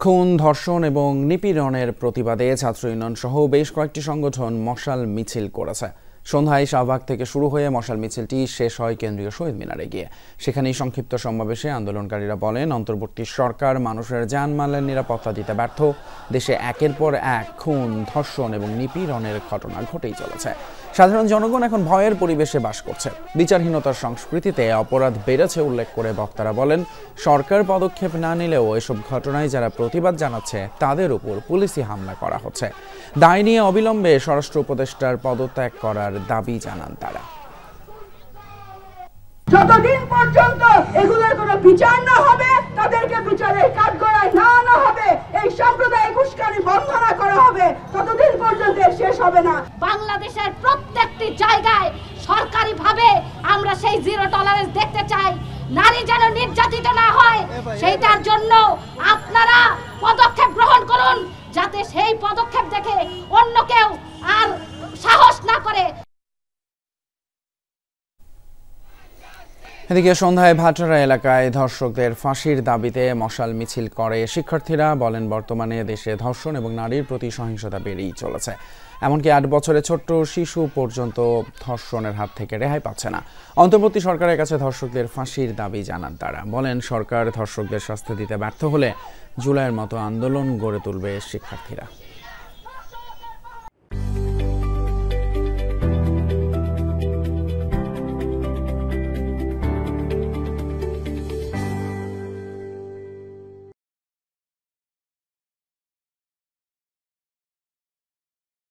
খুন, ধর্ষণ এবং নিপীড়নের প্রতিবাদে ছাত্র ইউনিয়ন সহ বেশ কয়েকটি সংগঠন মশাল মিছিল করেছে। সন্ধ্যায় শাহবাগ থেকে শুরু হয়ে মশাল মিছিলটি শেষ হয় কেন্দ্রীয় শহীদ মিনারে গিয়ে। সেখানেই সংক্ষিপ্ত সমাবেশে আন্দোলনকারীরা বলেন, অন্তর্বর্তী সরকার মানুষের জানমালের নিরাপত্তা দিতে ব্যর্থ। দেশে একের পর এক খুন, ধর্ষণ এবং নিপীড়নের ঘটনা ঘটেই চলেছে। সাধারণ জনগণ এখন ভয়ের পরিবেশে বাস করছে। বিচারহীনতার সংস্কৃতিতে অপরাধ বেড়েছে উল্লেখ করে বক্তারা বলেন, সরকার পদক্ষেপ না নিলেও এসব ঘটনায় যারা প্রতিবাদ জানাচ্ছে তাদের উপর পুলিশি হামলা করা হচ্ছে। দায় নিয়ে অবিলম্বে স্বরাষ্ট্র উপদেষ্টার পদত্যাগ করার দাবি জানান তারা। যতদিন পর্যন্ত এগুলোর কোনো বিচার না হবে, তাদেরকে বিচারের কাঠগড়ায় না আনা হবে, এই সাম্প্রদায়িক উস্কানি বন্ধ না করা হবে, ততদিন পর্যন্ত শেষ হবে না। বাংলাদেশের প্রত্যেকটি জায়গায় সরকারিভাবে আমরা সেই জিরো টলারেন্স দেখতে চাই। নারী যেন নির্যাতিত না হয়, সেইটার জন্য আপনারা পদক্ষেপ গ্রহণ করুন, যাতে সেই পদক্ষেপ দেখে অন্য কেউ আর সাহস না করে। এদিকে সন্ধ্যায় ভাটারা এলাকায় ধর্ষকদের ফাঁসির দাবিতে মশাল মিছিল করে শিক্ষার্থীরা। বলেন, বর্তমানে দেশে ধর্ষণ এবং নারীর প্রতি সহিংসতা বেড়েই চলেছে। এমনকি 8 বছরের ছোট্ট শিশু পর্যন্ত ধর্ষণের হাত থেকে রেহাই পাচ্ছে না। অন্তর্বর্তী সরকারের কাছে ধর্ষকদের ফাঁসির দাবি জানান তারা। বলেন, সরকার ধর্ষকদের শাস্তি দিতে ব্যর্থ হলে জুলাইয়ের মতো আন্দোলন গড়ে তুলবে শিক্ষার্থীরা।